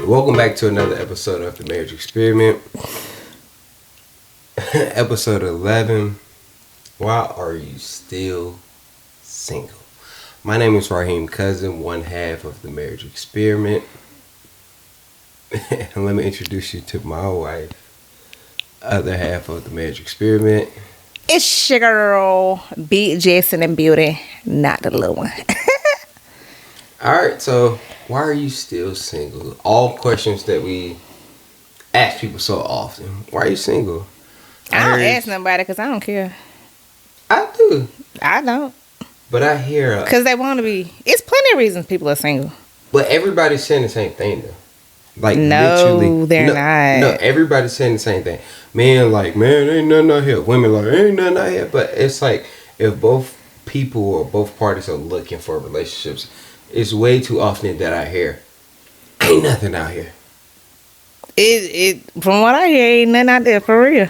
Welcome back to another episode of the Marriage Experiment. Episode 11. Why are you still single? My name is Raheem Cousin, one half of the Marriage Experiment. And let me introduce you to my wife, other half of the Marriage Experiment. It's your girl, Big Jason and Beauty, not the little one. Alright, so why are you still single? All questions that we ask people so often. Why are you single? I don't ask nobody because I don't care. I do. I don't. But I hear... Because they want to be. It's plenty of reasons people are single. But everybody's saying the same thing, though. Like, no, literally. They're not. No, everybody's saying the same thing. Man, ain't nothing out here. Women ain't nothing out here. But it's like, if both people or both parties are looking for relationships, it's way too often that I hear, ain't nothing out here. From what I hear, ain't nothing out there for real.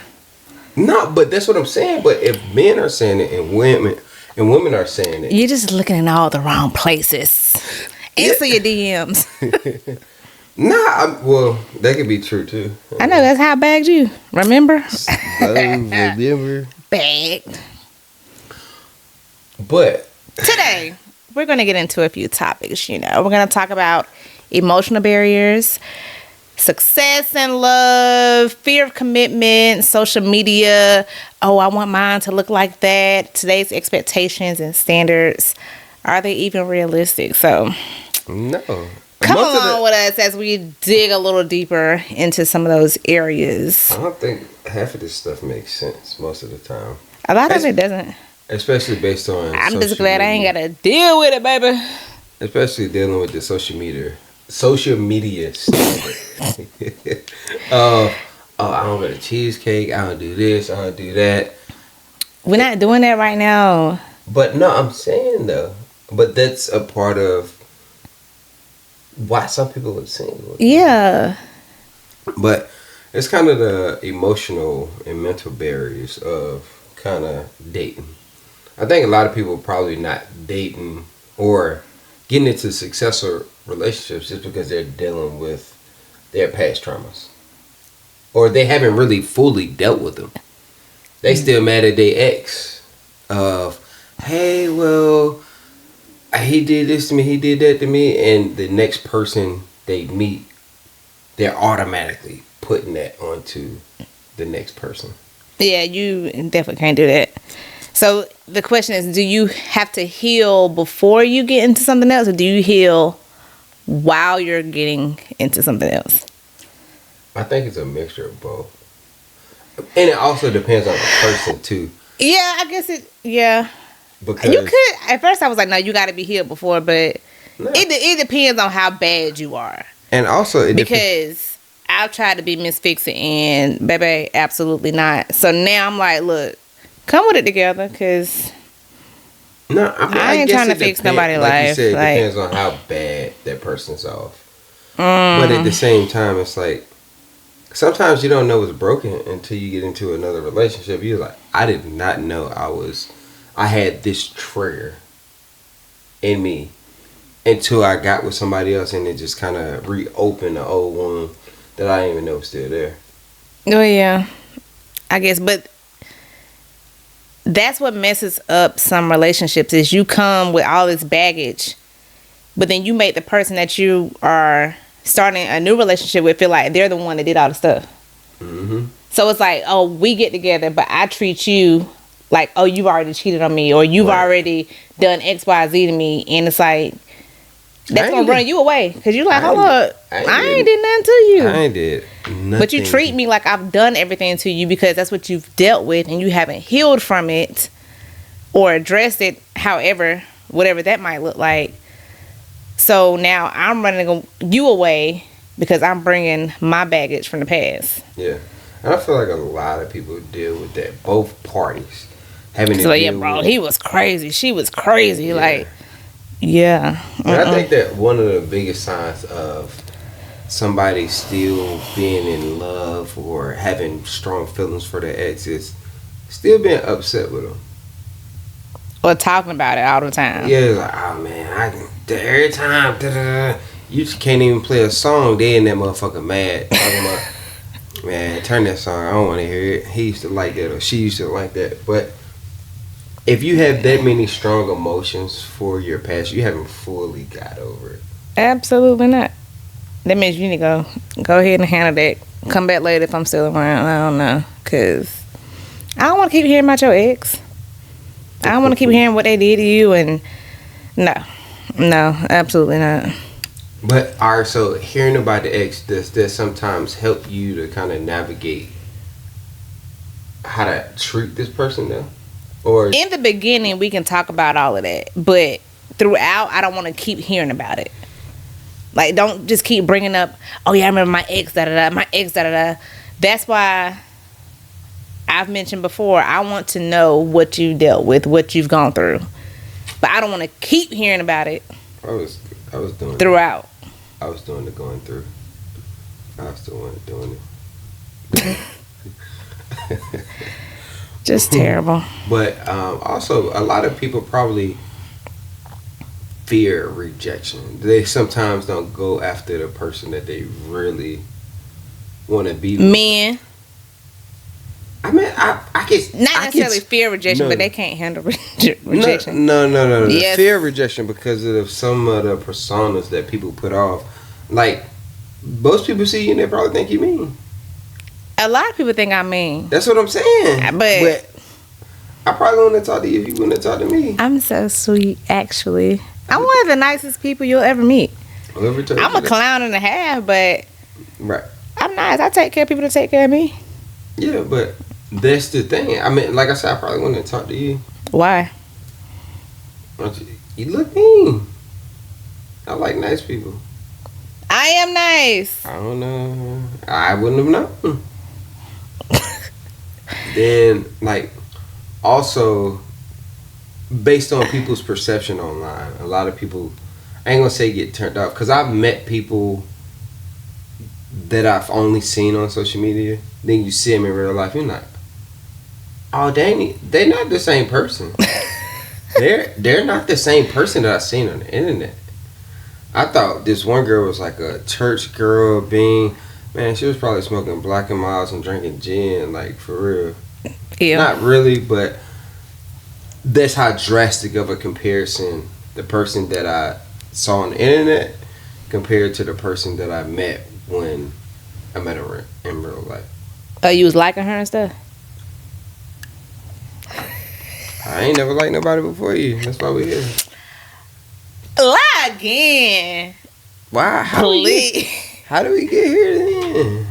No, but that's what I'm saying. But if men are saying it and women are saying it, you're just looking in all the wrong places. Answer your DMs. Well, that could be true too. I know, that's how I bagged you. Remember? Remember. Bagged. But today, we're going to get into a few topics, We're going to talk about emotional barriers, success and love, fear of commitment, social media. Oh, I want mine to look like that. Today's expectations and standards. Are they even realistic? So, no. Come along with us as we dig a little deeper into some of those areas. I don't think half of this stuff makes sense most of the time. A lot of it doesn't. Especially based on I'm just glad I ain't got to deal with it, baby. Especially dealing with the social media stuff. I don't get a cheesecake. I don't do this. I don't do that. We're not doing that right now. But no, I'm saying though. But that's a part of why some people are single. Yeah. But it's kind of the emotional and mental barriers of kind of dating. I think a lot of people are probably not dating or getting into successful relationships just because they're dealing with their past traumas. Or they haven't really fully dealt with them. They still mad at their ex of, hey, well, he did this to me, he did that to me, and the next person they meet, they're automatically putting that onto the next person. Yeah, you definitely can't do that. So the question is, do you have to heal before you get into something else, or do you heal while you're getting into something else? I think it's a mixture of both. And it also depends on the person, too. Yeah, I guess yeah. Because you could, at first I was like, no, you got to be healed before, but it depends on how bad you are. And also, because I've tried to be Miss Fix-It, and baby, absolutely not. So now I'm like, look, come with it together, because I ain't trying to fix nobody's life. Like you said, it depends on how bad that person's off. But at the same time, it's like, sometimes you don't know what's broken until you get into another relationship. You're like, I did not know I had this trigger in me until I got with somebody else, and it just kind of reopened the old wound that I didn't even know was still there. Oh, yeah. I guess, but that's what messes up some relationships is you come with all this baggage, but then you make the person that you are starting a new relationship with feel like they're the one that did all the stuff. Mm-hmm. So it's like, oh, we get together, but I treat you like, oh, you've already cheated on me, or you've already done X, Y, Z to me, and it's like, that's going to run you away, because you're like, hold up, I ain't did nothing to you. I ain't did nothing. But you treat me like I've done everything to you because that's what you've dealt with, and you haven't healed from it or addressed it, however, whatever that might look like. So now I'm running you away because I'm bringing my baggage from the past. Yeah. And I feel like a lot of people deal with that, both parties. So yeah, bro, he was crazy. She was crazy. Yeah. Like, yeah. And I think that one of the biggest signs of somebody still being in love or having strong feelings for their ex is still being upset with them. Or talking about it all the time. Yeah, like, oh man, every time, You just can't even play a song. They in that motherfucker mad. Talking about, man, turn that song. I don't want to hear it. He used to like that or she used to like that. But if you have that many strong emotions for your past, you haven't fully got over it. Absolutely not. That means you need to go ahead and handle that. Come back later if I'm still around. I don't know. Because I don't want to keep hearing about your ex. I don't want to keep hearing what they did to you. And no, absolutely not. But, all right, so hearing about the ex, does that sometimes help you to kind of navigate how to treat this person now? Or In the beginning, we can talk about all of that. But throughout, I don't want to keep hearing about it. Like, don't just keep bringing up, oh, yeah, I remember my ex, da-da-da, my ex, da-da-da. That's why I've mentioned before, I want to know what you dealt with, what you've gone through. But I don't want to keep hearing about it I was doing throughout. I was doing the going through. I still wasn't doing it. Just terrible. But also, a lot of people probably fear rejection. They sometimes don't go after the person that they really want to be with. Men, I mean, I guess not necessarily fear rejection, but they can't handle rejection. No. Yes. Fear of rejection because of some of the personas that people put off. Like, most people see you and they probably think you mean. A lot of people think I'm mean. That's what I'm saying. But I probably wouldn't have talked to you if you wouldn't have talked to me. I'm so sweet, actually. I'm one of the nicest people you'll ever meet. I'm a clown and a half, but right. I'm nice. I take care of people that take care of me. Yeah, but that's the thing. I mean, like I said, I probably wouldn't have talked to you. Why? You look mean. I like nice people. I am nice. I don't know. I wouldn't have known. Then, like, also, based on people's perception online, a lot of people, I ain't gonna say get turned off, because I've met people that I've only seen on social media. Then you see them in real life, you're like, oh, they're not the same person. they're not the same person that I've seen on the internet. I thought this one girl was like a church girl being, man, she was probably smoking Black and Miles and drinking gin, like, for real. Yeah. Not really, but that's how drastic of a comparison the person that I saw on the internet compared to the person that I met when I met her in real life. Oh, you was liking her and stuff? I ain't never liked nobody before you. That's why we here. Lie again. Why? How do we get here then?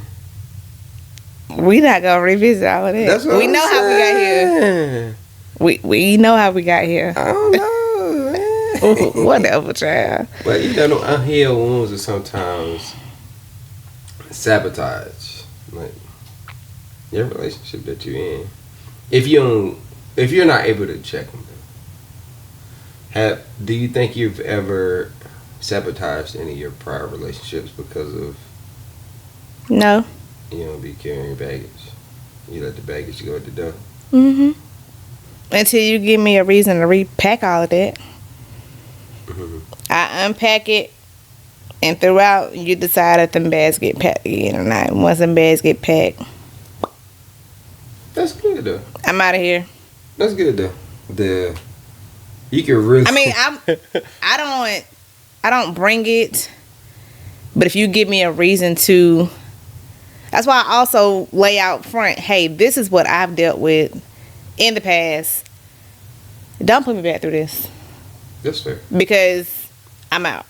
We not gonna revisit all of that. That's what we I'm know saying. How we got here. We know how we got here. I don't know, man. Whatever, child. But you know, them unhealed wounds are sometimes sabotage, like your relationship that you're in. If you're not able to check them, do you think you've ever sabotaged any of your prior relationships because of No. you don't be carrying baggage? You let the baggage go at the door. Mhm. Until you give me a reason to repack all of that. Mm-hmm. I unpack it, and throughout you decide if them bags get packed again or not. Once them bags get packed, That's good though. I'm out of here. That's good though. You can really. I mean, I don't bring it, but if you give me a reason to, that's why I also lay out front. Hey, this is what I've dealt with in the past. Don't put me back through this. That's fair. Because I'm out.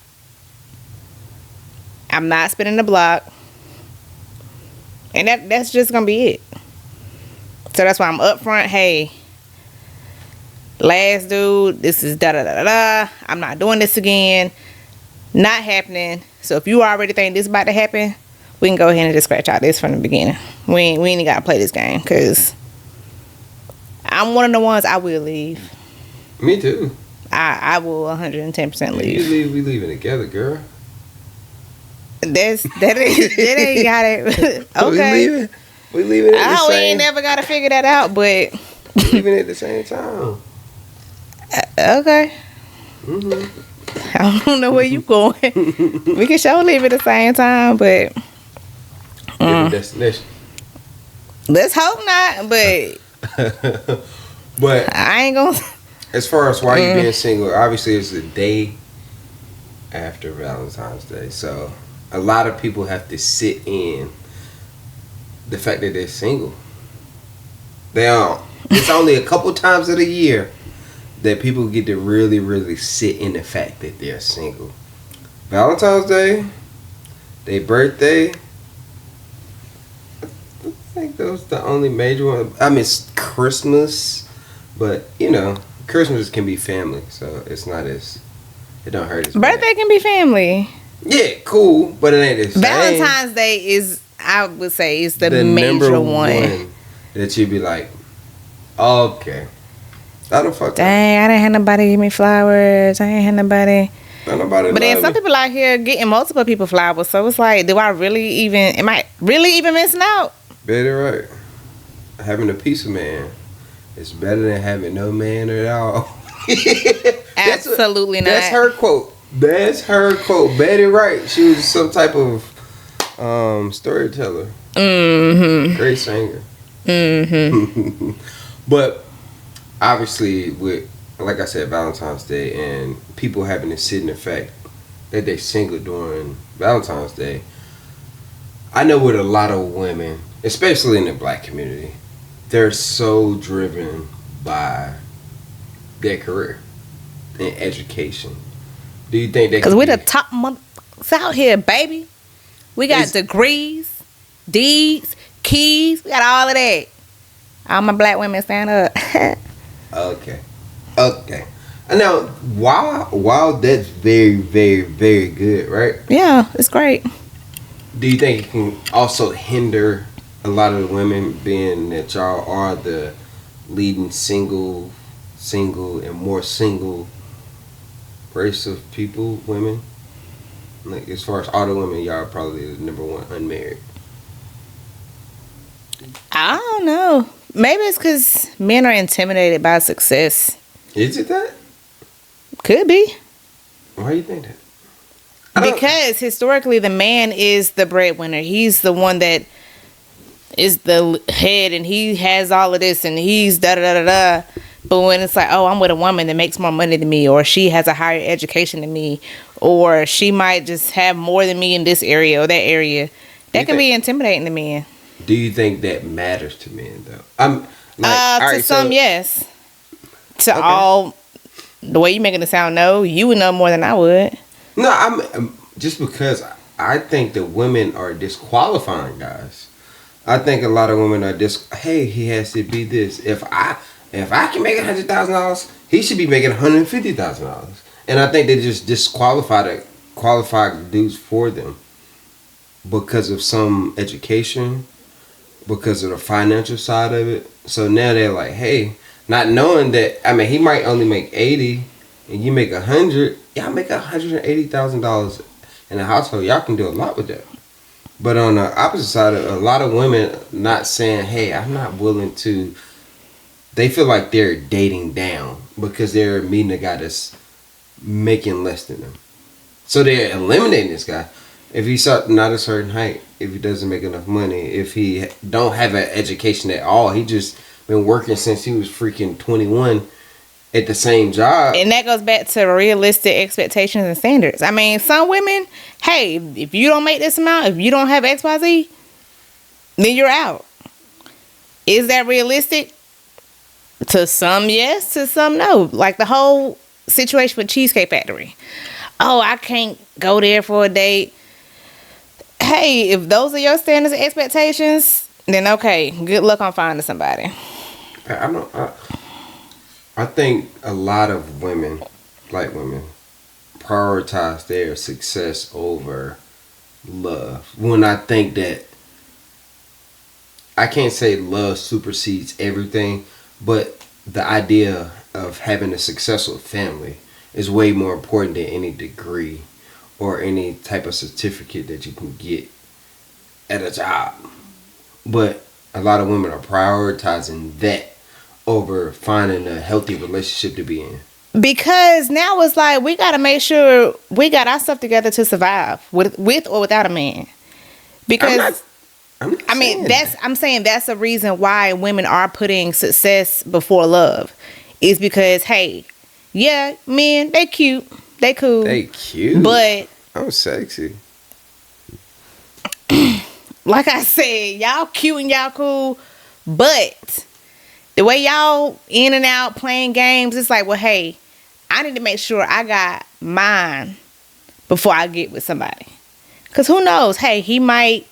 I'm not spinning the block, and that's just gonna be it. So that's why I'm upfront. Hey, last dude, this is da da da da da. I'm not doing this again. Not happening. So if you already think this is about to happen, we can go ahead and just scratch out this from the beginning. We ain't gotta play this game, because I'm one of the ones I will leave. Me too. I will 110% leave. You leave, we leaving together, girl. That ain't got it. Okay. We leaving at the same. We ain't never got to figure that out, but we leaving at the same time. Okay. Mm-hmm. I don't know where you going. We can show live at the same time, but Different destination. let's hope not. But But I ain't gonna. as far as why you being single, obviously it's the day after Valentine's Day, so a lot of people have to sit in the fact that they're single. They don't. It's only a couple times of the year that people get to really, really sit in the fact that they're single. Valentine's Day, their birthday. I think those the only major one. I mean, it's Christmas, but Christmas can be family, so it's not as it don't hurt as bad. Birthday can be family. Yeah, cool, but it ain't the same. Valentine's Day is, I would say, is the number major one. That you'd be like, okay, that'll fuck up. Dang, I didn't have nobody give me flowers. I ain't had nobody. Nobody But then love some me. people out here getting multiple people flowers, so it's like, am I really even missing out? Better right. Having a piece of man is better than having no man at all. Absolutely not. That's her quote. That's her quote. Betty Wright. She was some type of storyteller. Mm-hmm. Great singer. Mm-hmm. But obviously, with like I said, Valentine's Day and people having to sit in the fact that they're single during Valentine's Day, I know with a lot of women, especially in the black community, they're so driven by their career and education. Do you think they? Because we're the top motherfuckers out here, baby. We got degrees, deeds, keys. We got all of that. All my black women stand up. Okay. Now, while that's very, very, very good, right? Yeah, it's great. Do you think it can also hinder a lot of the women, being that y'all are the leading single, and more single race of people, women? Like, as far as all the women, y'all are probably the number one unmarried. I don't know. Maybe it's because men are intimidated by success. Is it that? Could be. Why do you think that? I don't- Because historically, the man is the breadwinner. He's the one that is the head, and he has all of this, and he's da da da da da. But when it's like, oh, I'm with a woman that makes more money than me, or she has a higher education than me, or she might just have more than me in this area or that area, that can be intimidating to men. Do you think that matters to men, though? I'm like, all To right, some, so, yes. To Okay. all, the way you making it sound, no, you would know more than I would. No, I'm just because I think that women are disqualifying guys. I think a lot of women are hey, he has to be this. If I can make $100,000, he should be making $150,000. And I think they just disqualify qualified dudes for them because of some education, because of the financial side of it. So now they're like, hey, not knowing that, I mean, he might only make 80 and you make 100. Y'all make $180,000 in a household. Y'all can do a lot with that. But on the opposite side, a lot of women not saying, hey, I'm not willing to. They feel like they're dating down because they're meeting a guy that's making less than them. So they're eliminating this guy. If he's not a certain height, if he doesn't make enough money, if he don't have an education at all, he just been working since he was freaking 21 at the same job. And that goes back to realistic expectations and standards. I mean, some women, hey, if you don't make this amount, if you don't have XYZ, then you're out. Is that realistic? To some, yes. To some, no. Like the whole situation with Cheesecake Factory. Oh, I can't go there for a date. Hey, if those are your standards and expectations, then okay, good luck on finding somebody. I think a lot of women, black women, prioritize their success over love. When I think that, I can't say love supersedes everything, but the idea of having a successful family is way more important than any degree or any type of certificate that you can get at a job. But a lot of women are prioritizing that over finding a healthy relationship to be in. Because now it's like we gotta make sure we got our stuff together to survive with or without a man. I'm not. Because I'm not I mean saying that. I'm saying that's the reason why women are putting success before love, is because hey, yeah, men they cute, they cool, They cute. but I'm sexy. like I said, y'all cute and y'all cool, but the way y'all in and out playing games, it's like, well, hey, I need to make sure I got mine before I get with somebody. Cause who knows? Hey, he might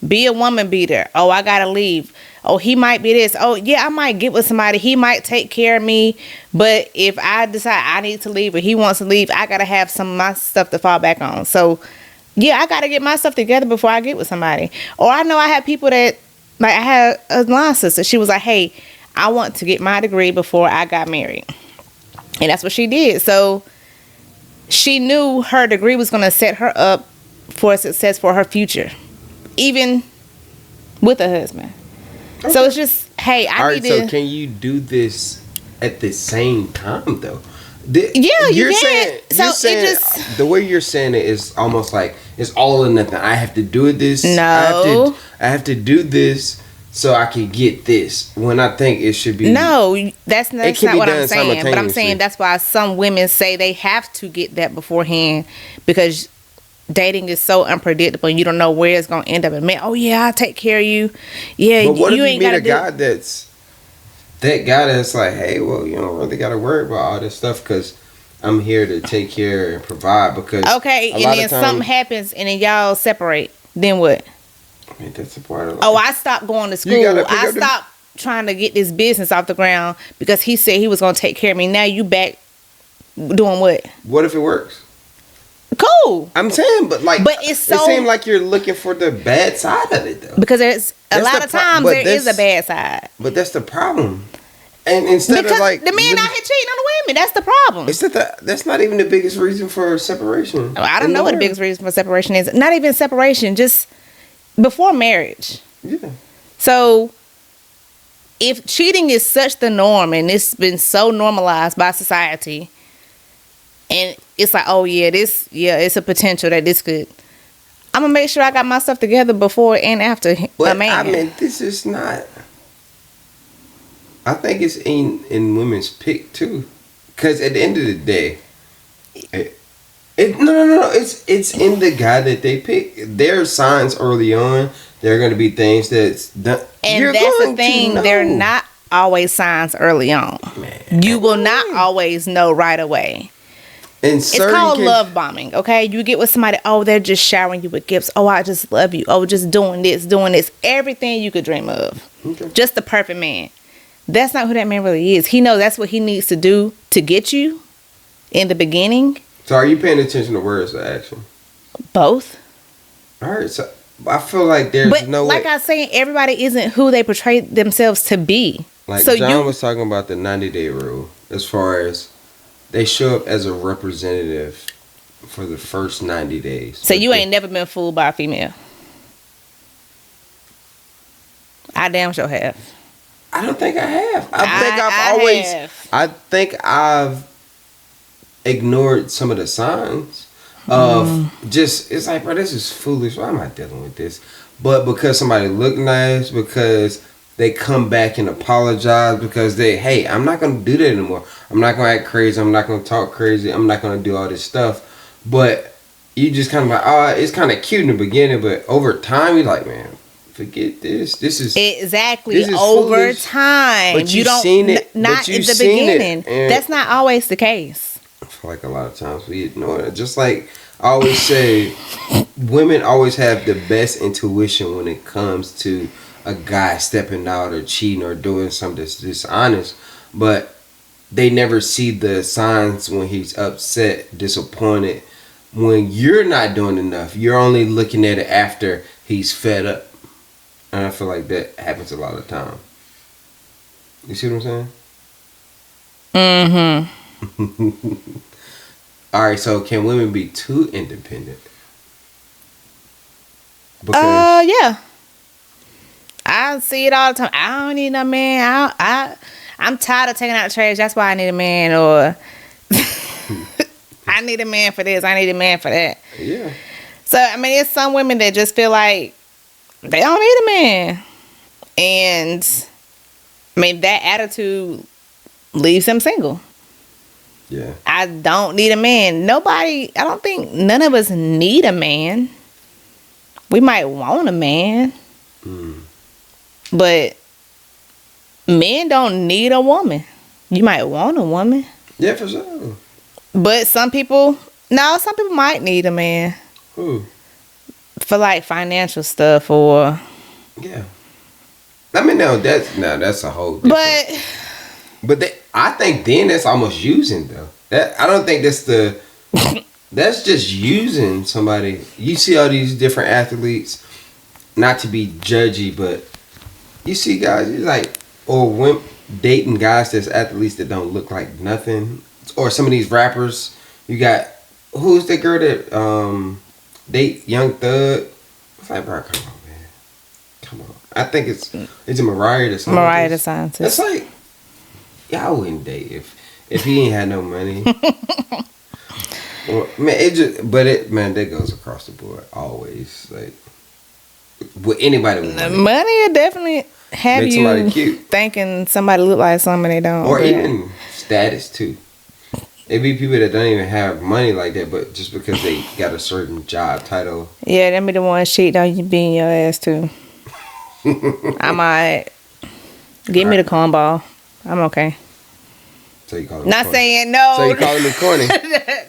be a woman beater. Oh, I gotta leave. Oh, he might be this. Oh, yeah, I might get with somebody. He might take care of me. But if I decide I need to leave or he wants to leave, I gotta have some of my stuff to fall back on. So yeah, I gotta get my stuff together before I get with somebody. Or I know I have people that, like, I had a line sister. She was like, hey, I want to get my degree before I got married. And that's what she did. So she knew her degree was gonna set her up for success for her future, even with a husband. Okay. So it's just, hey, All I right. need So to. can you do this at the same time though? Yeah, you you're can. saying, So you're it saying just. the way you're saying it is almost like it's all or nothing. I have to do this. No. I have to do this so I can get this. When I think it should be. No, that's can not be what I'm done saying. But I'm simultaneously. saying that's why some women say they have to get that beforehand, because dating is so unpredictable and you don't know where it's gonna end up. And man, oh yeah, I'll take care of you. Yeah, But what you if you ain't meet gotta a do. guy that's like, hey, well, you don't really got to worry about all this stuff because I'm here to take care and provide. Because Okay, a and lot then of times, something happens and then y'all separate. Then what? I mean, that's a part of life. Oh, I stopped going to You school. gotta pick I up the- stopped trying to get this business off the ground because he said he was gonna take care of me. Now you back doing what? What if it works? Cool. I'm saying, but like, But it's it so- seems like you're looking for the bad side of it, though. Because there's a That's lot the of pro- times but there is a that's- bad side. But that's the problem. And instead Because of like the men out here cheating on the women, that's the problem. that's not even the biggest reason for separation. I don't in know what the world. biggest reason for separation is. Not even separation, just before marriage. Yeah. So if cheating is such the norm and it's been so normalized by society, and it's like, oh yeah, it's a potential that this could. I'm gonna make sure I got my stuff together before and after a But man. I mean, this is not. I think it's in women's pick too, because at the end of the day, no. It's in the guy that they pick. There are signs early on. There are going to be things that's done. And you're that's the going to thing, know. they're not always signs early on. Man. You will not always know right away. In It's certain called cases- love bombing, okay? You get with somebody, oh, they're just showering you with gifts. Oh, I just love you. Oh, just doing this. Everything you could dream of. Okay. Just the perfect man. That's not who that man really is. He knows that's what he needs to do to get you in the beginning. So are you paying attention to words or action? Both. All right. So I feel like there's But no like way. I was saying, everybody isn't who they portray themselves to be. Like so John you was talking about the 90-day rule, as far as they show up as a representative for the first 90 days. So you ain't never been fooled by a female. I damn sure have. I don't think I have. I think I've ignored some of the signs of just, it's like, bro, this is foolish. Why am I dealing with this? But because somebody look nice, because they come back and apologize, because hey, I'm not going to do that anymore. I'm not going to act crazy. I'm not going to talk crazy. I'm not going to do all this stuff. But you just kind of like, oh, it's kind of cute in the beginning, but over time, you're like, man, forget this. This is exactly this is over foolish. time. But you you've don't seen it. not But in you've the seen it, beginning. and That's not always the case. I feel like a lot of times we ignore it. Just like I always say, women always have the best intuition when it comes to a guy stepping out or cheating or doing something that's dishonest, but they never see the signs when he's upset, disappointed. When you're not doing enough, you're only looking at it after he's fed up. And I feel like that happens a lot of the time. You see what I'm saying? Mm-hmm. Alright, so can women be too independent? Because Yeah. I see it all the time. I don't need no man. I'm tired of taking out the trash. That's why I need a man. Or I need a man for this. I need a man for that. Yeah. So I mean, it's some women that just feel like they don't need a man, and I mean that attitude leaves them single. Yeah. I don't need a man. Nobody. I don't think none of us need a man. We might want a man, but men don't need a woman. You might want a woman. Yeah, for sure. But some people might need a man. Who? For like financial stuff or. Yeah. I mean, that's a whole different. But I think then that's almost using though. I don't think that's just using somebody. You see all these different athletes, not to be judgy, but you see guys like or dating guys that's athletes that don't look like nothing, or some of these rappers. You got who's the girl that date Young Thug? It's like, bro, come on, man, come on. I think it's Mariah the Scientist. Mariah the Scientist. It's like y'all wouldn't date if he ain't had no money. Well, man, that goes across the board always. Like, with anybody with money, money will definitely have make you somebody cute, thinking somebody look like something they don't, or even status too. It be people that don't even have money like that, but just because they got a certain job title. Yeah, them be the ones cheating on you, beating your ass too. I might give me the cornball. I'm okay. So you call him not corny. saying no. So you calling me corny?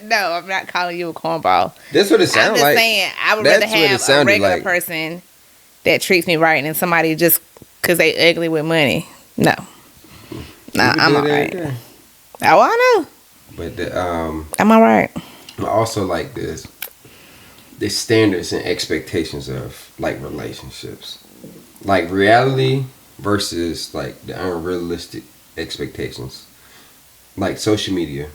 No, I'm not calling you a cornball. That's what it sounds like. I'm just saying I would rather have a regular person that treats me right than somebody just because they ugly with money. No, I'm alright. Oh, I know. But I'm alright. I also like the standards and expectations of like relationships, like reality versus like the unrealistic expectations. Like social media.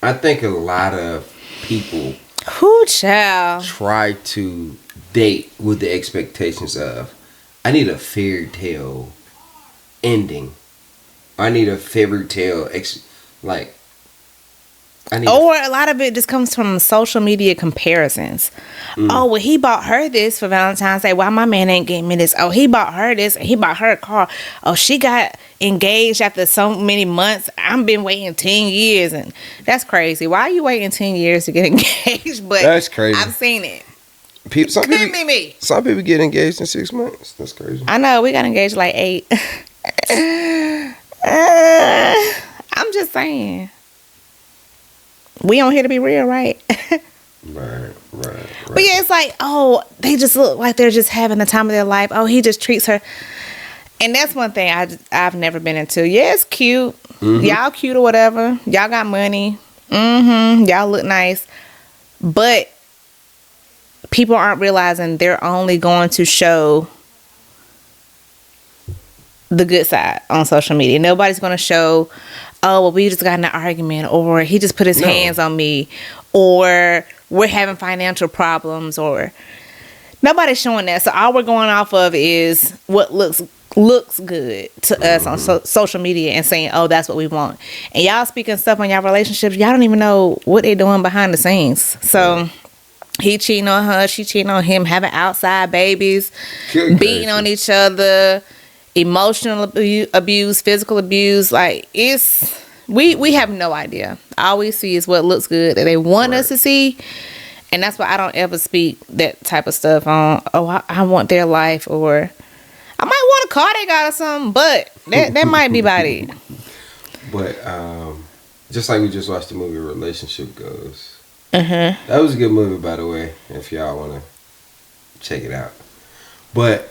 I think a lot of people try to date with the expectations of, I need a fairy tale ending. I need a fairy tale or a lot of it just comes from social media comparisons. Oh, well, he bought her this for Valentine's Day. Why my man ain't getting me this? Oh, he bought her this. And he bought her a car. Oh, she got engaged after so many months. I've been waiting 10 years. And that's crazy. Why are you waiting 10 years to get engaged? But that's crazy. I've seen it. Some people get engaged in 6 months. That's crazy. I know. We got engaged like 8. I'm just saying. We on here to be real, right? Right. But yeah, it's like, oh, they just look like they're just having the time of their life. Oh, he just treats her. And that's one thing I've never been into. Yeah, it's cute. Mm-hmm. Y'all cute or whatever. Y'all got money. Y'all look nice. But people aren't realizing they're only going to show the good side on social media. Nobody's going to show, oh, well, we just got in an argument, or he just put his hands on me, or we're having financial problems, or nobody's showing that. So all we're going off of is what looks good to us on social media and saying, oh, that's what we want. And y'all speaking stuff on y'all relationships, y'all don't even know what they're doing behind the scenes. So he cheating on her, she cheating on him, having outside babies, beating on each other, emotional abuse, physical abuse. Like, it's we have no idea. All we see is what looks good that they want us to see. And that's why I don't ever speak that type of stuff on, oh, I want their life, or I might want a car they got or something, but that might be about it. But just like we just watched the movie Relationship Goals. That was a good movie, by the way, if y'all want to check it out. But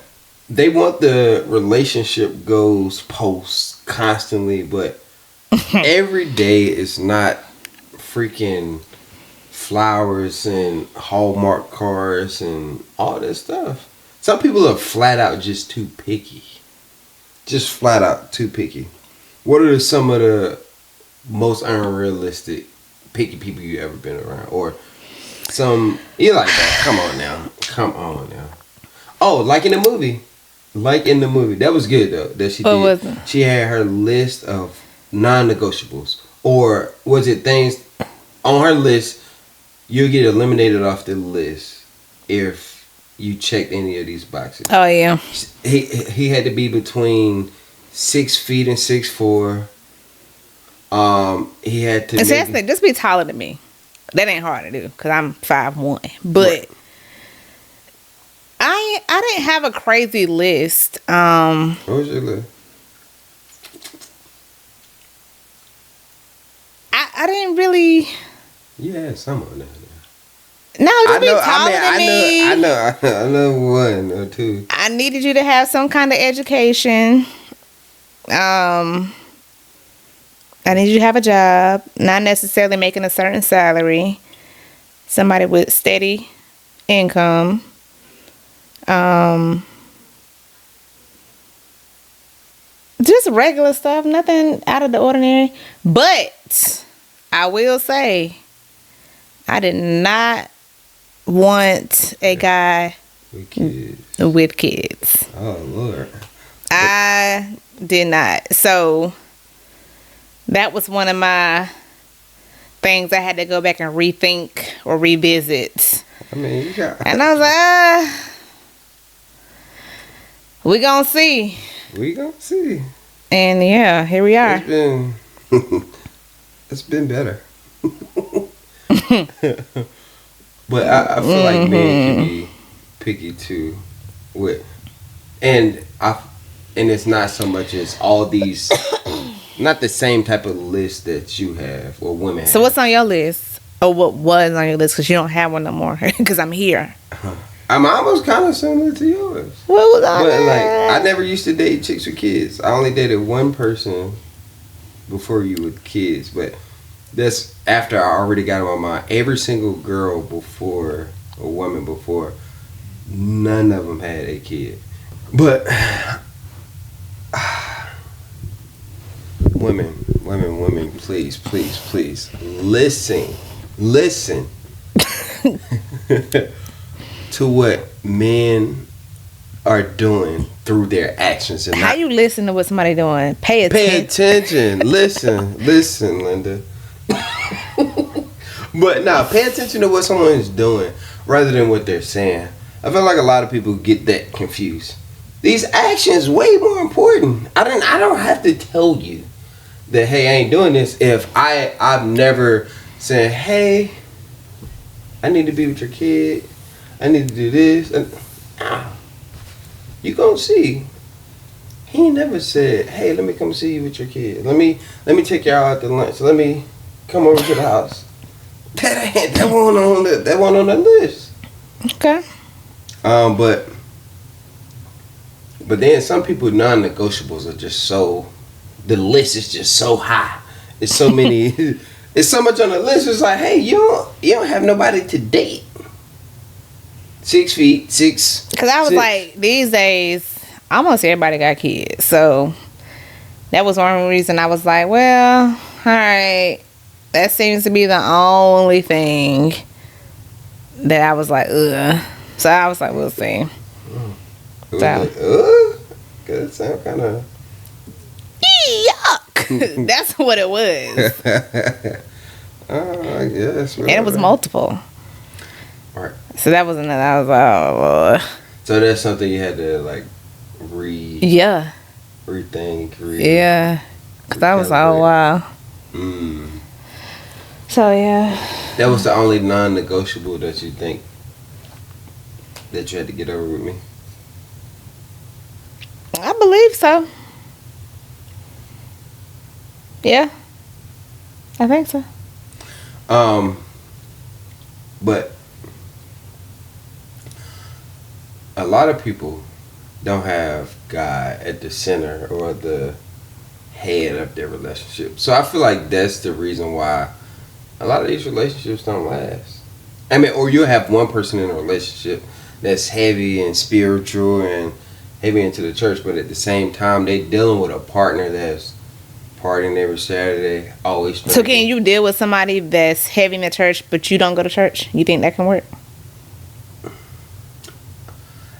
they want the relationship goals posts constantly, but every day is not freaking flowers and Hallmark cars and all this stuff. Some people are flat out just too picky. Just flat out too picky. What are some of the most unrealistic picky people you ever been around? Or some, you like that? Come on now. Oh, like in the movie. That was good though. That she did. She had her list of non-negotiables, or was it things on her list, you'll get eliminated off the list if you checked any of these boxes. Oh yeah. He had to be between 6 feet and 6'4". He had to. And seriously, just be taller than me. That ain't hard to do because I'm 5'1". But Right. I didn't have a crazy list. What was your list? I didn't really. You had some on there. No, just be taller than me. I know one or two. I needed you to have some kind of education. I need you to have a job, not necessarily making a certain salary. Somebody with steady income. Just regular stuff, nothing out of the ordinary. But I will say, I did not want a guy With kids. with kids. Oh Lord. I did not. So that was one of my things I had to go back and rethink or revisit. I mean, you got. And I was like, we gonna see. We gonna see. And yeah, here we are. It's been better. But I feel like men can be picky too, and it's not so much as all these, not the same type of list that you have or women. So have. what's on your list? Or what was on your list? Because you don't have one no more. Because I'm here. I'm almost kind of similar to yours. What was on But like, there? I never used to date chicks with kids. I only dated one person before you with kids, but that's after I already got in my mind. Every single girl before, or woman before, none of them had a kid. But women, please, listen to what men are doing through their actions and How not you listen to what somebody doing? Pay pay attention. attention. Listen, Linda. But nah, pay attention to what someone is doing rather than what they're saying. I feel like a lot of people get that confused. These actions way more important. I don't have to tell you that, hey, I ain't doing this if I've never said, hey, I need to be with your kid. I need to do this. And you gonna see. He ain't never said, hey, let me come see you with your kid. Let me take y'all out to lunch. Let me come over to the house. That one on the list. Okay. But then some people non-negotiables are just so, the list is just so high. It's so many. It's so much on the list. It's like, hey, you don't have nobody to date. 6 feet, 6. Because I was like, these days, almost everybody got kids. So that was one reason I was like, well, all right. That seems to be the only thing that I was like, ugh. So I was like, we'll see. It was So. like, ugh? Cause it sound kind of. Yuck. That's what it was. I guess. And it was multiple. Right. So that was another. I was like, oh, Lord. So that's something you had to like Yeah. rethink. Yeah. Because I was like, oh, wow. Mm. So, yeah. That was the only non-negotiable that you think that you had to get over with me? I believe so. Yeah. I think so. But a lot of people don't have God at the center or the head of their relationship. So I feel like that's the reason why a lot of these relationships don't last. I mean, or you'll have one person in a relationship that's heavy and spiritual and heavy into the church, but at the same time, they dealing with a partner that's partying every Saturday, always. So can you deal with somebody that's heavy in the church, but you don't go to church? You think that can work?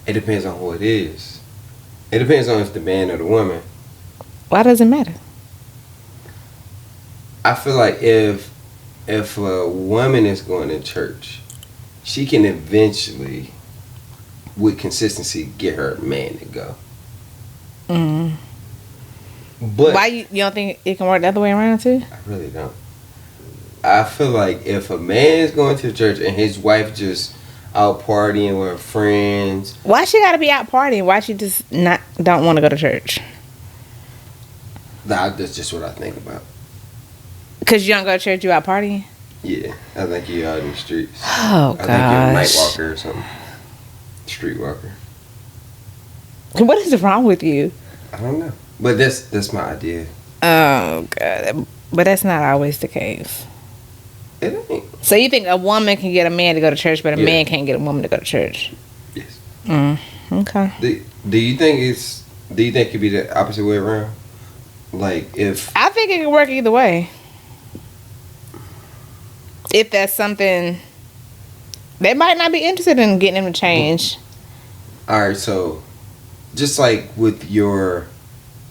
It depends on who it is. It depends on if it's the man or the woman. Why does it matter? I feel like if if a woman is going to church, she can eventually, with consistency, get her man to go. Mm. Why But you don't think it can work the other way around too? I really don't. I feel like if a man is going to church and his wife just out partying with her friends, Why she gotta be out partying? Why she just not don't want to go to church? that's just what I think about. Cause you don't go to church, you out partying. Yeah, I think you're out in the streets. Oh I think you're a night gosh, walker or something. Street walker. what is wrong with you? I don't know. But that's my idea. Oh god, but that's not always the case. It ain't. So you think a woman can get a man to go to church, but a Yeah. man can't get a woman to go to church? Yes. Okay. Do you think it could be the opposite way around? Like if I think it can work either way. If that's something they might not be interested in getting him to change. alright, so just like with your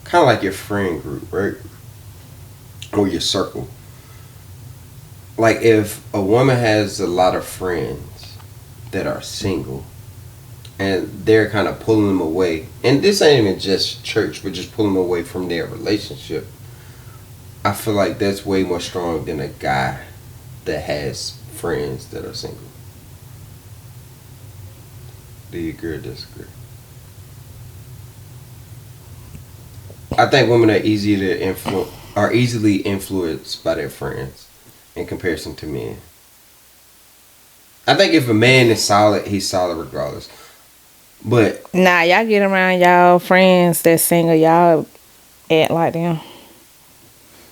kind of like your friend group, right? Or your circle. Like if a woman has a lot of friends that are single and they're kind of pulling them away, and this ain't even just church, but just pulling them away from their relationship, I feel like that's way more strong than a guy that has friends that are single. Do you agree or disagree? I think women are easily influenced by their friends in comparison to men. I think if a man is solid, he's solid regardless. But Nah, y'all get around y'all friends that's single, y'all act like them.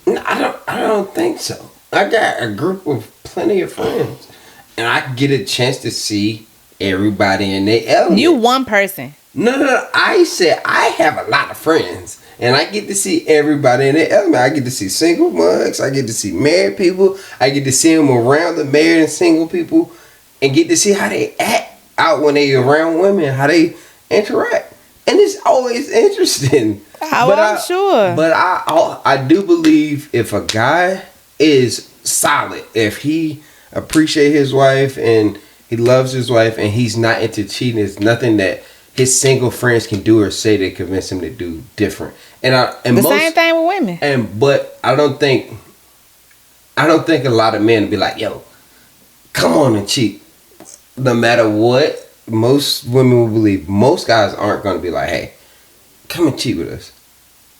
I don't think so. I got a group of plenty of friends, and I get a chance to see everybody in their element. You one person. No. I said I have a lot of friends, and I get to see everybody in their element. I get to see single mugs. I get to see married people. I get to see them around the married and single people, and get to see how they act out when they around women, how they interact, and it's always interesting. Oh, I'm sure. But I do believe if a guy is solid, if he appreciate his wife and he loves his wife and he's not into cheating, there's nothing that his single friends can do or say to convince him to do different. Same thing with women. But I don't think a lot of men would be like, yo, come on and cheat. No matter what, most women will believe. Most guys aren't going to be like, hey, come and cheat with us.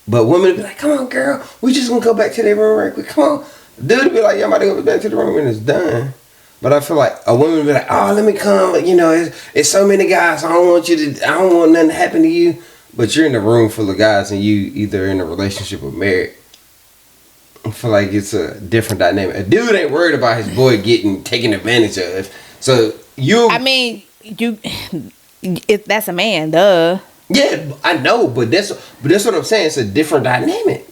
But women will be like, come on, girl, we just going to go back to their room right quick. Come on. Dude will be like, yeah, I'm about to go back to the room when it's done. But I feel like a woman will be like, oh, let me come. You know, it's so many guys. I don't want nothing to happen to you. But you're in a room full of guys and you either in a relationship or married. I feel like it's a different dynamic. A dude ain't worried about his boy getting taken advantage of. So I mean, that's a man, duh. Yeah, I know, but that's what I'm saying. It's a different dynamic.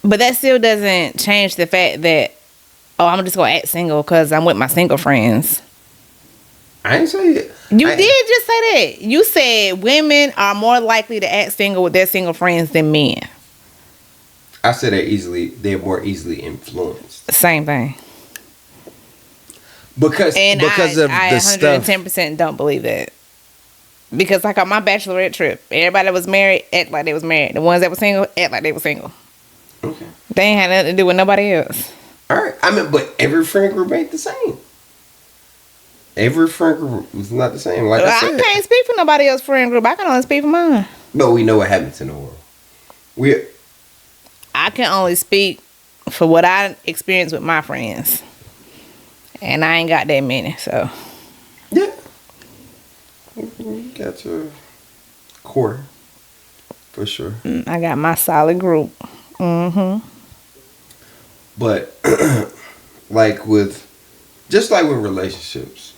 But that still doesn't change the fact that, oh, I'm just gonna act single because I'm with my single friends. I ain't say it. You did just say that. You said women are more likely to act single with their single friends than men. I said they're more easily influenced. Same thing. Because I the stuff. 110% don't believe that. Because like on my bachelorette trip, everybody that was married act like they was married. The ones that were single act like they were single. Okay. They ain't had nothing to do with nobody else. All right. I mean, but every friend group ain't the same. Every friend group is not the same. Like I said. I can't speak for nobody else's friend group. I can only speak for mine. But we know what happens in the world. I can only speak for what I experienced with my friends. And I ain't got that many, so. Yeah. You got your core. For sure. I got my solid group. Mm-hmm. But like with relationships,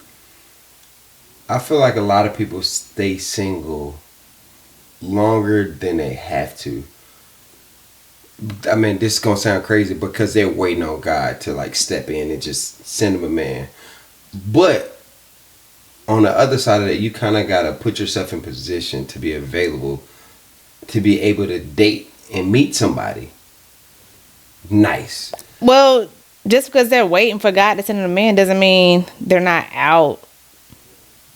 I feel like a lot of people stay single longer than they have to. I mean, this is gonna sound crazy because they're waiting on God to like step in and just send them a man. But on the other side of that, you kind of gotta put yourself in position to be available, to be able to date and meet somebody nice. Well, Just because they're waiting for God to send them a man doesn't mean they're not out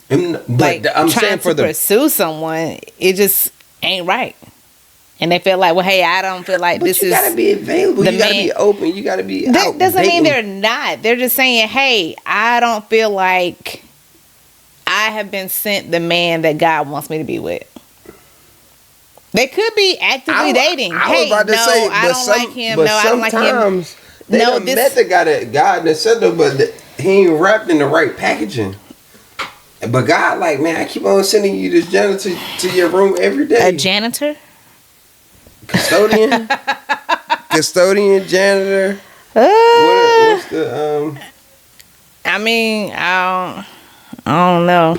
But like I'm trying saying for to pursue someone. It just ain't right. And they feel like, well, hey, I don't feel like but this you is gotta be available. the You gotta man. be open. You gotta be That out doesn't mean dating. they're not. They're just saying, hey, I don't feel like I have been sent the man that God wants me to be with. They could be actively dating. I was Hey, about to no, say, I but don't like him. but No, I don't like him. sometimes they No, done this- met the guy that God that said them, but he ain't wrapped in the right packaging. But God, like, man, I keep on sending you this janitor to your room every day. A janitor? Custodian, janitor. What's the I mean, I don't know.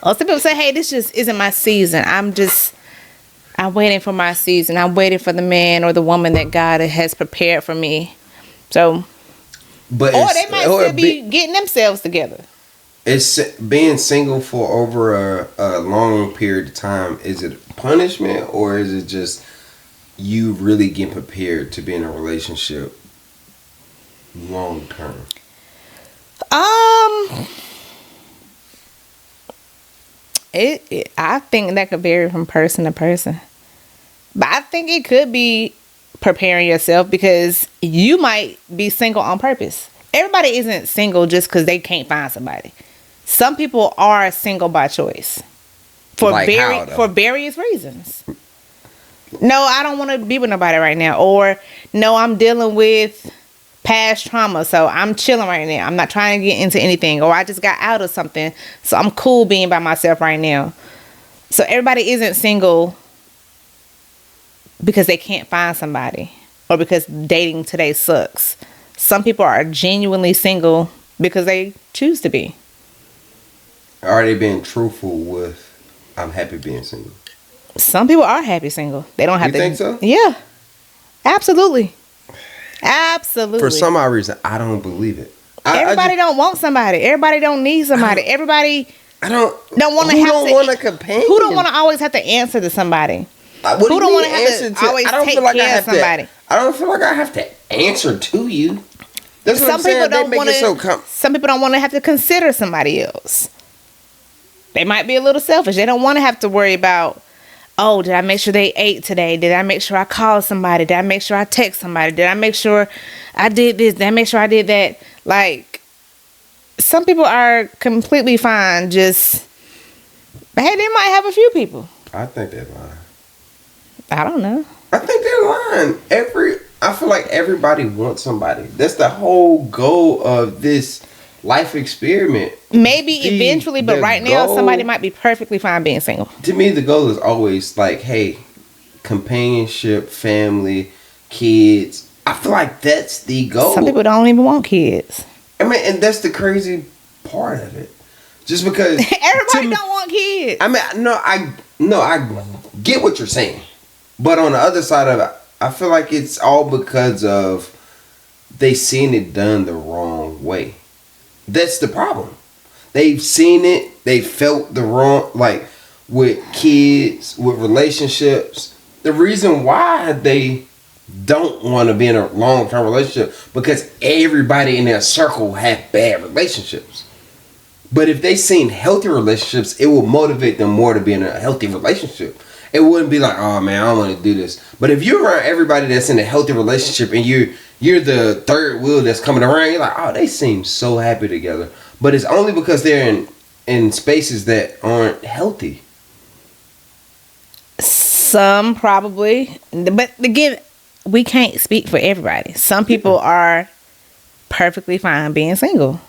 Well, some people say, hey, this just isn't my season. I'm waiting for my season. I'm waiting for the man or the woman that God has prepared for me. So, But or they might still be getting themselves together. It's being single for over a long period of time. Is it punishment or is it just you really getting prepared to be in a relationship long term? I think that could vary from person to person. But I think it could be preparing yourself because you might be single on purpose. Everybody isn't single just because they can't find somebody. Some people are single by choice for Like how, though? for various reasons. No, I don't want to be with nobody right now, or no, I'm dealing with past trauma, so I'm chilling right now. I'm not trying to get into anything, or I just got out of something, so I'm cool being by myself right now. So everybody isn't single because they can't find somebody or because dating today sucks. Some people are genuinely single because they choose to be. Are they being truthful with I'm happy being single? Some people are happy single. They don't have You to. think so? Yeah. Absolutely. Absolutely. For some odd reason, I don't believe it. Everybody don't want somebody. Everybody don't need somebody. Everybody don't want to have don't want a companion? Who don't want to always have to answer to somebody? What Who do you don't mean want to have answer to always take care of somebody? I don't feel like I have to answer to you. That's what Some I'm saying. people don't They make want it so to. Some people don't want to have to consider somebody else. They might be a little selfish. They don't want to have to worry about, oh, did I make sure they ate today? Did I make sure I called somebody? Did I make sure I text somebody? Did I make sure I did this? Did I make sure I did that? Like, some people are completely fine. Just, hey, they might have a few people. I think they're lying. I don't know. I think they're lying. I feel like everybody wants somebody. That's the whole goal of this life experiment. Maybe eventually, but right now, somebody might be perfectly fine being single. To me, the goal is always like, hey, companionship, family, kids. I feel like that's the goal. Some people don't even want kids. I mean, and that's the crazy part of it. Just because everybody don't want kids. I mean, I get what you're saying, but on the other side of it, I feel like it's all because of they seen it done the wrong way. That's the problem. They've seen it. They felt the wrong, like with kids, with relationships. The reason why they don't want to be in a long-term relationship because everybody in their circle have bad relationships. But if they seen healthy relationships, it will motivate them more to be in a healthy relationship. It wouldn't be like, oh man, I don't want to do this. But if you're around everybody that's in a healthy relationship and you're the third wheel that's coming around, you're like, oh, they seem so happy together. But it's only because they're in spaces that aren't healthy. Some probably, but again, we can't speak for everybody. Some people are perfectly fine being single.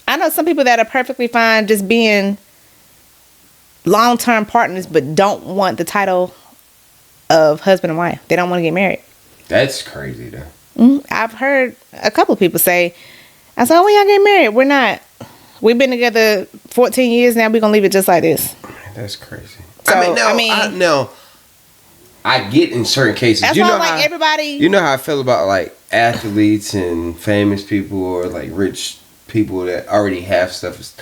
I know some people that are perfectly fine just being long-term partners, but don't want the title of husband and wife. They don't want to get married. That's crazy, though. I've heard a couple of people say, I said, oh, we y'all get married. We're not. We've been together 14 years now. We're going to leave it just like this. That's crazy. So, I get in certain cases. That's why like everybody. You know how I feel about like athletes and famous people or like rich people that already have stuff.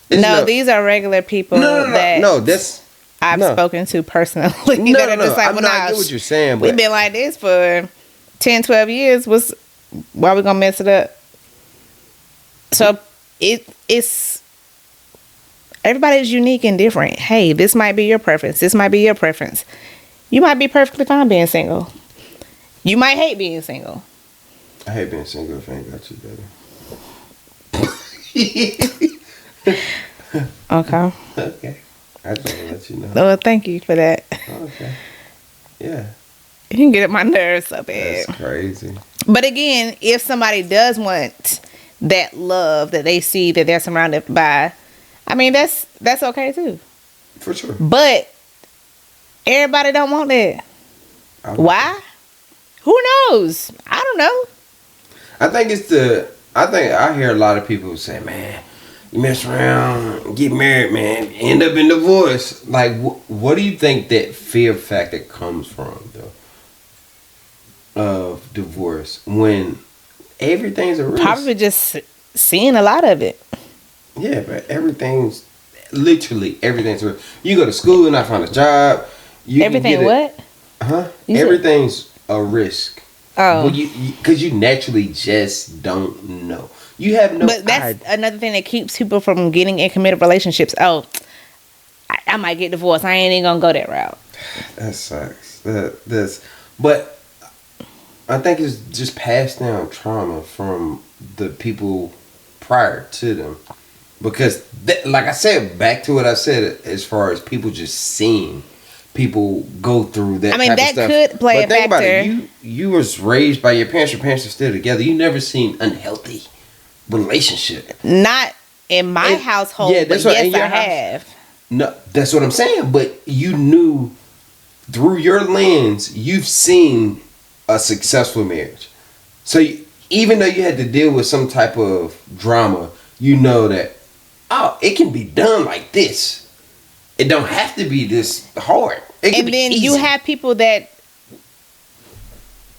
These are regular people. I've spoken to personally. I get what you're saying. But we've been like this for 10, 12 years, why we gonna mess it up? So it's everybody's unique and different. Hey, this might be your preference. This might be your preference. You might be perfectly fine being single. You might hate being single. I hate being single if I ain't got you, baby. Okay. Okay. I just want to let you know. Well, thank you for that. Okay. Yeah. You can get at my nerves so bad. That's crazy. But again, if somebody does want that love that they see that they're surrounded by, I mean that's okay too. For sure. But everybody don't want that. Why? Who knows? I don't know. I think I hear a lot of people say, man, you mess around, get married, man, end up in divorce. Like, what do you think that fear factor comes from, though, of divorce when everything's a risk? Probably just seeing a lot of it. Yeah, but literally everything's a risk. You go to school and not find a job. Everything what? Huh? Everything's a risk. Oh. Because you naturally just don't know. You have no. But that's another thing that keeps people from getting in committed relationships. Oh, I might get divorced. I ain't even gonna go that route. That sucks. But I think it's just passed down trauma from the people prior to them. Because, like I said, back to what I said, as far as people just seeing people go through that. I mean, that stuff. could play a factor. About it. You was raised by your parents. Your parents are still together. You never seen unhealthy relationship. Not in my household. Yeah, that's but yes, I have. No, that's what I'm saying. But you knew through your lens, you've seen a successful marriage. So even though you had to deal with some type of drama, you know that it can be done like this. It don't have to be this hard. And then you have people that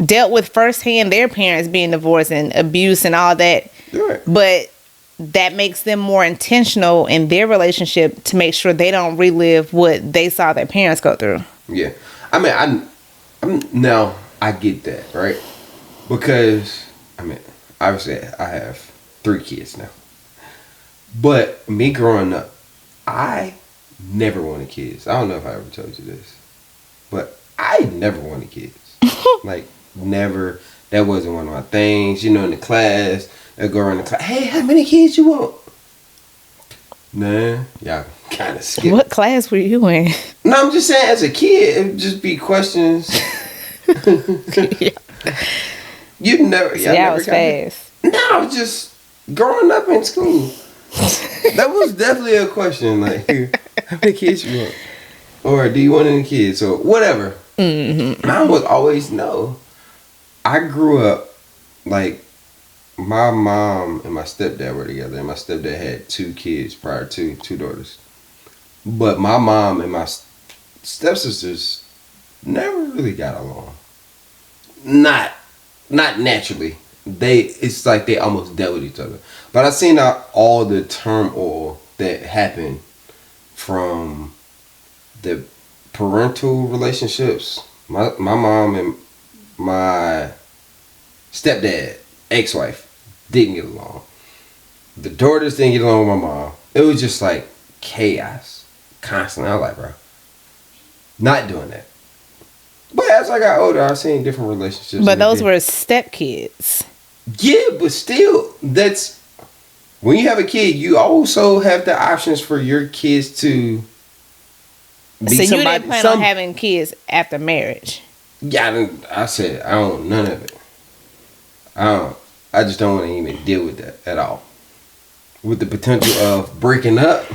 dealt with firsthand their parents being divorced and abuse and all that. Right. But that makes them more intentional in their relationship to make sure they don't relive what they saw their parents go through. Yeah. I mean, now I get that, right? Because, I mean, obviously I have 3 kids now. But me growing up, I never wanted kids. I don't know if I ever told you this, but I never wanted kids. Like, never. That wasn't one of my things. You know, in the class, they go around the class. Hey, how many kids you want? Nah, y'all kind of skip. What class were you in? No, I'm just saying, as a kid, it would just be questions. Yeah. You never. See, I was fast. No, just growing up in school. That was definitely a question. Like, how many kids you want? Or do you want any kids? Or whatever. Mm-hmm. Mine was always no. I grew up, like, my mom and my stepdad were together. And my stepdad had 2 kids prior to 2 daughters. But my mom and my stepsisters never really got along. Not naturally. It's like they almost dealt with each other. But I seen all the turmoil that happened from the parental relationships. My mom and my stepdad, ex-wife, didn't get along. The daughters didn't get along with my mom. It was just like chaos constantly. I was like, bro, not doing that. But as I got older, I seen different relationships. But those were stepkids. Yeah, but still, that's when you have a kid, you also have the options for your kids to be so you didn't plan on having kids after marriage? Yeah, I said I don't none of it. I just don't want to even deal with that at all. With the potential of breaking up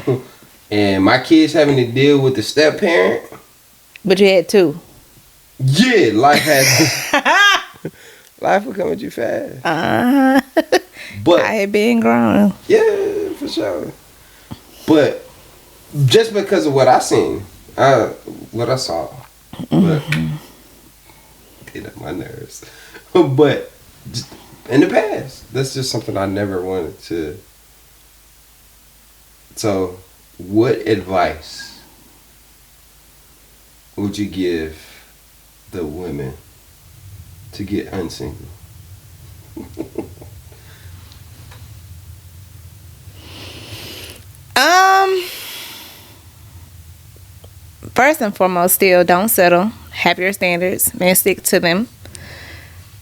and my kids having to deal with the step parent. But you had 2. Yeah, life will come at you fast. But I had been grown. Yeah, for sure. But just because of what I seen, what I saw, but get up my nerves. But just in the past, that's just something I never wanted to. So, what advice would you give the women to get unsingle? Um, First and foremost, still don't settle. Have your standards and stick to them.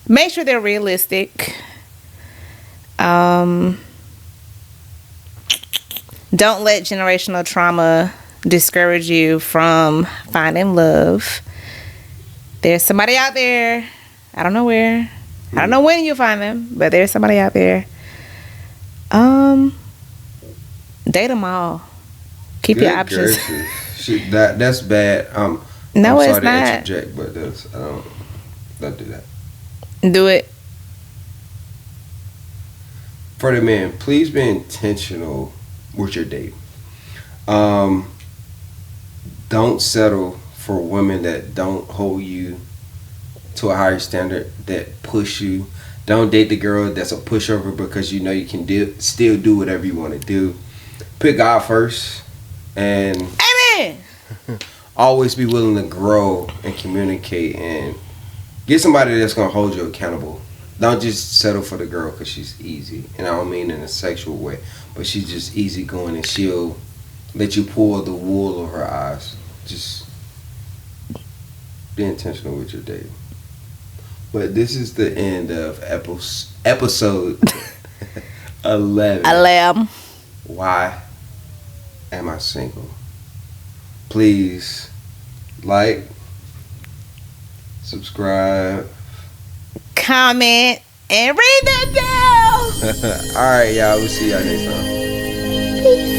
Make sure they're realistic. Um, don't let generational trauma discourage you from finding love. There's somebody out there. I don't know where. I don't know when you'll find them, but there's somebody out there. Date them all. Keep your Good options. gracious. Shit, that's bad. No, I'm it's sorry to not. interject, but don't do that. Do it. For the men, please be intentional with your date. Um, don't settle for women that don't hold you to a higher standard, that push you. Don't date the girl that's a pushover because you know you can still do whatever you want to do. Put God first, and Amen. always be willing to grow and communicate, and get somebody that's gonna hold you accountable. Don't just settle for the girl because she's easy, and I don't mean in a sexual way, but she's just easygoing and she'll let you pull the wool over her eyes. Just be intentional with your dating. But this is the end of episode 11. Alam. Why am I single? Please like, subscribe. Comment and read the bell. All right, y'all. We'll see y'all next time. Peace.